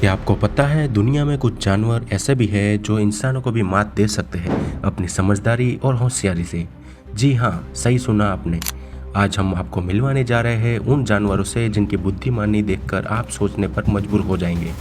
क्या आपको पता है दुनिया में कुछ जानवर ऐसे भी हैं जो इंसानों को भी मात दे सकते हैं अपनी समझदारी और होशियारी से। जी हाँ, सही सुना आपने। आज हम आपको मिलवाने जा रहे हैं उन जानवरों से जिनकी बुद्धिमानी देखकर आप सोचने पर मजबूर हो जाएंगे।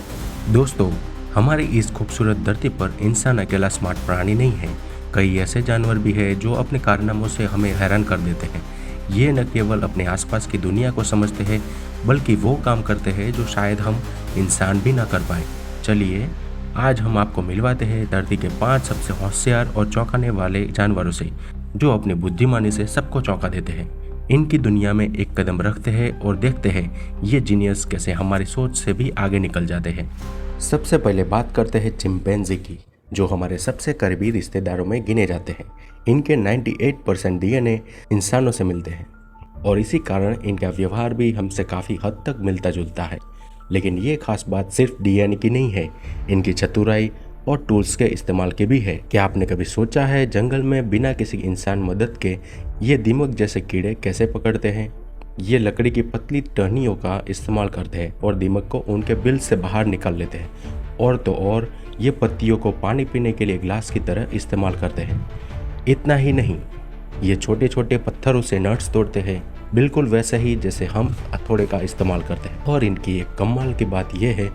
दोस्तों, हमारी इस खूबसूरत धरती पर इंसान अकेला स्मार्ट प्राणी नहीं है। कई ऐसे जानवर भी हैं जो अपने कारनामों से हमें हैरान कर देते हैं। ये न केवल अपने आसपास की दुनिया को समझते हैं, बल्कि वो काम करते हैं जो शायद हम इंसान भी ना कर पाए। चलिए, आज हम आपको मिलवाते हैं धरती के 5 सबसे होशियार और चौंकाने वाले जानवरों से, जो अपनी बुद्धिमानी से सबको चौंका देते हैं। इनकी दुनिया में एक कदम रखते हैं और देखते हैं ये जीनियस कैसे हमारी सोच से भी आगे निकल जाते हैं। सबसे पहले बात करते हैं चिंपैंजी की, जो हमारे सबसे करीबी रिश्तेदारों में गिने जाते हैं। इनके 98% डीएनए इंसानों से मिलते हैं और इसी कारण इनका व्यवहार भी हमसे काफ़ी हद तक मिलता जुलता है। लेकिन ये खास बात सिर्फ डीएनए की नहीं है, इनकी चतुराई और टूल्स के इस्तेमाल की भी है। क्या आपने कभी सोचा है जंगल में बिना किसी इंसान मदद के ये दीमक जैसे कीड़े कैसे पकड़ते हैं? ये लकड़ी की पतली टहनियों का इस्तेमाल करते हैं और दीमक को उनके बिल से बाहर निकाल लेते हैं। और तो और ये पत्तियों को पानी पीने के लिए ग्लास की तरह इस्तेमाल करते हैं। इतना ही नहीं, ये छोटे छोटे पत्थरों से नट्स तोड़ते हैं, बिल्कुल वैसे ही जैसे हम हथौड़े का इस्तेमाल करते हैं। और इनकी एक कमाल की बात यह है,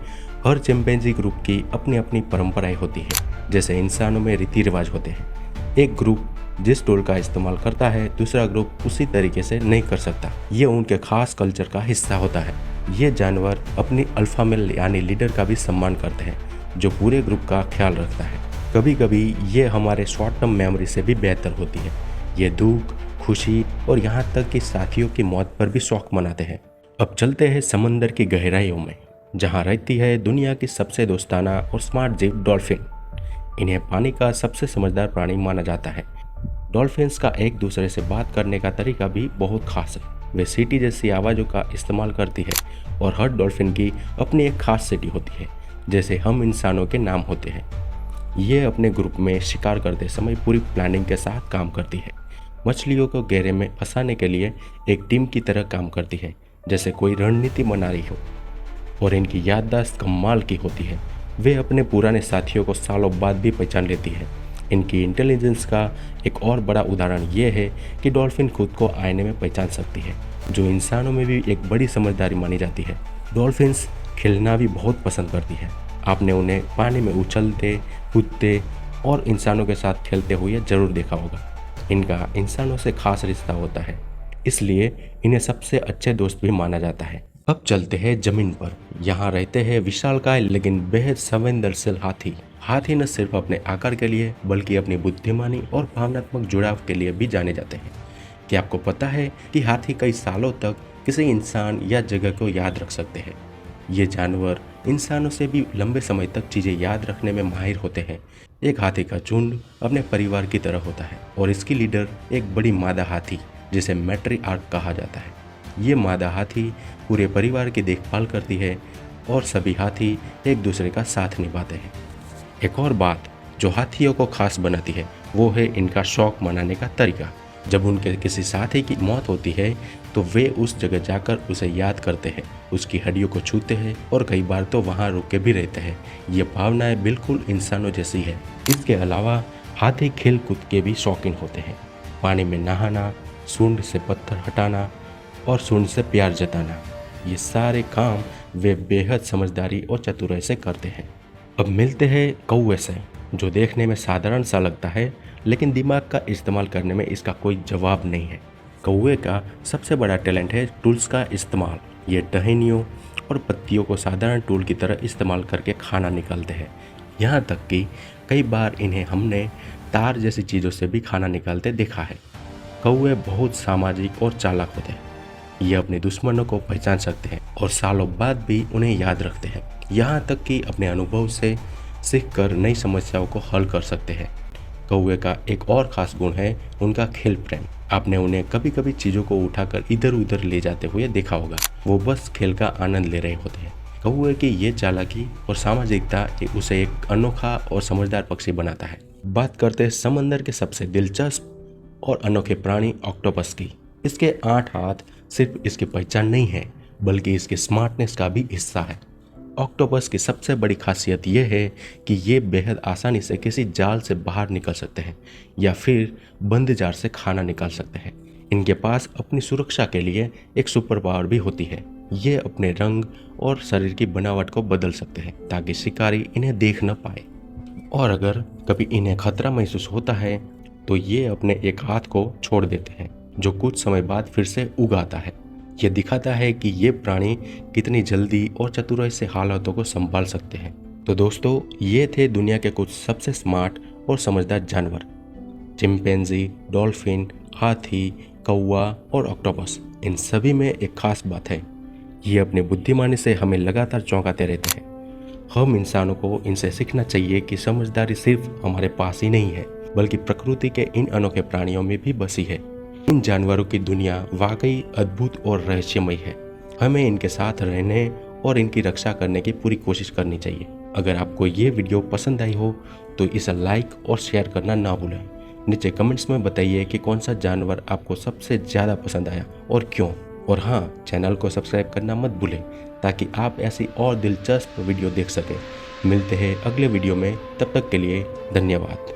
हर चिंपैंजी ग्रुप की अपनी अपनी परंपराएं होती हैं। जैसे इंसानों में रीति रिवाज होते हैं, एक ग्रुप जिस टूल का इस्तेमाल करता है दूसरा ग्रुप उसी तरीके से नहीं कर सकता। ये उनके खास कल्चर का हिस्सा होता है। ये जानवर अपनी अल्फा मेल यानी लीडर का भी सम्मान करते हैं, जो पूरे ग्रुप का ख्याल रखता है। कभी कभी ये हमारे शॉर्ट टर्म मेमोरी से भी बेहतर होती है। ये दुख, खुशी और यहाँ तक कि साथियों की मौत पर भी शौक मनाते हैं। अब चलते हैं समंदर की गहराइयों में, जहाँ रहती है दुनिया की सबसे दोस्ताना और स्मार्ट जीव डॉल्फिन। इन्हें पानी का सबसे समझदार प्राणी माना जाता है। डॉल्फिन्स का एक दूसरे से बात करने का तरीका भी बहुत खास है। वे सीटी जैसी आवाज़ों का इस्तेमाल करती है और हर डॉल्फिन की अपनी एक खास सीटी होती है, जैसे हम इंसानों के नाम होते हैं। ये अपने ग्रुप में शिकार करते समय पूरी प्लानिंग के साथ काम करती है। मछलियों को घेरे में फंसाने के लिए एक टीम की तरह काम करती है, जैसे कोई रणनीति बना रही हो। और इनकी याददाश्त कमाल की होती है। वे अपने पुराने साथियों को सालों बाद भी पहचान लेती है। इनकी इंटेलिजेंस का एक और बड़ा उदाहरण ये है कि डॉल्फिन खुद को आईने में पहचान सकती है, जो इंसानों में भी एक बड़ी समझदारी मानी जाती है। डॉल्फिन्स खेलना भी बहुत पसंद करती है। आपने उन्हें पानी में उछलते, कूदते और इंसानों के साथ खेलते हुए जरूर देखा होगा। इनका इंसानों से खास रिश्ता होता है, इसलिए इन्हें सबसे अच्छे दोस्त भी माना जाता है। अब चलते हैं जमीन पर। यहाँ रहते हैं विशालकाय लेकिन बेहद संवेदनशील हाथी। हाथी न सिर्फ अपने आकार के लिए बल्कि अपनी बुद्धिमानी और भावनात्मक जुड़ाव के लिए भी जाने जाते हैं। क्या आपको पता है कि हाथी कई सालों तक किसी इंसान या जगह को याद रख सकते हैं? ये जानवर इंसानों से भी लंबे समय तक चीज़ें याद रखने में माहिर होते हैं। एक हाथी का झुंड अपने परिवार की तरह होता है और इसकी लीडर एक बड़ी मादा हाथी, जिसे मैट्रिआर्क कहा जाता है। ये मादा हाथी पूरे परिवार की देखभाल करती है और सभी हाथी एक दूसरे का साथ निभाते हैं। एक और बात जो हाथियों को खास बनाती है वो है इनका शौक मनाने का तरीका। जब उनके किसी साथी की मौत होती है तो वे उस जगह जाकर उसे याद करते हैं, उसकी हड्डियों को छूते हैं और कई बार तो वहाँ रुक के भी रहते हैं। ये भावनाएं बिल्कुल इंसानों जैसी है। इसके अलावा हाथी खेल कूद के भी शौकीन होते हैं। पानी में नहाना, सूंड से पत्थर हटाना और सूंड से प्यार जताना, ये सारे काम वे बेहद समझदारी और चतुराई से करते हैं। अब मिलते हैं कौवे से, जो देखने में साधारण सा लगता है लेकिन दिमाग का इस्तेमाल करने में इसका कोई जवाब नहीं है। कौवे का सबसे बड़ा टैलेंट है टूल्स का इस्तेमाल। ये टहनियों और पत्तियों को साधारण टूल की तरह इस्तेमाल करके खाना निकालते हैं। यहाँ तक कि कई बार इन्हें हमने तार जैसी चीज़ों से भी खाना निकालते देखा है। कौवे बहुत सामाजिक और चालाक होते हैं। ये अपने दुश्मनों को पहचान सकते हैं और सालों बाद भी उन्हें याद रखते हैं। यहाँ तक कि अपने अनुभव से सीखकर नई समस्याओं को हल कर सकते हैं। कौवे का एक और खास गुण है उनका खेल प्रेम। आपने उन्हें कभी कभी चीज़ों को उठाकर इधर उधर ले जाते हुए देखा होगा। वो बस खेल का आनंद ले रहे होते हैं। कौवे की ये चालाकी और सामाजिकता उसे एक अनोखा और समझदार पक्षी बनाता है। बात करते हैं समंदर के सबसे दिलचस्प और अनोखे प्राणी ऑक्टोपस की। इसके 8 हाथ सिर्फ इसकी पहचान नहीं है बल्कि इसके स्मार्टनेस का भी हिस्सा है। ऑक्टोपस की सबसे बड़ी खासियत यह है कि ये बेहद आसानी से किसी जाल से बाहर निकल सकते हैं या फिर बंद जार से खाना निकाल सकते हैं। इनके पास अपनी सुरक्षा के लिए एक सुपर पावर भी होती है। ये अपने रंग और शरीर की बनावट को बदल सकते हैं ताकि शिकारी इन्हें देख न पाए। और अगर कभी इन्हें खतरा महसूस होता है तो ये अपने एक हाथ को छोड़ देते हैं जो कुछ समय बाद फिर से उग आता है। यह दिखाता है कि ये प्राणी कितनी जल्दी और चतुराई से हालातों को संभाल सकते हैं। तो दोस्तों, ये थे दुनिया के कुछ सबसे स्मार्ट और समझदार जानवर। चिंपैंजी, डॉल्फिन, हाथी, कौवा और ऑक्टोपस। इन सभी में एक खास बात है, ये अपनी बुद्धिमानी से हमें लगातार चौंकाते रहते हैं। हम इंसानों को इनसे सीखना चाहिए कि समझदारी सिर्फ हमारे पास ही नहीं है बल्कि प्रकृति के इन अनोखे प्राणियों में भी बसी है। इन जानवरों की दुनिया वाकई अद्भुत और रहस्यमय है। हमें इनके साथ रहने और इनकी रक्षा करने की पूरी कोशिश करनी चाहिए। अगर आपको ये वीडियो पसंद आई हो तो इसे लाइक और शेयर करना ना भूलें। नीचे कमेंट्स में बताइए कि कौन सा जानवर आपको सबसे ज़्यादा पसंद आया और क्यों। और हाँ, चैनल को सब्सक्राइब करना मत भूलें ताकि आप ऐसी और दिलचस्प वीडियो देख सकें। मिलते हैं अगले वीडियो में, तब तक के लिए धन्यवाद।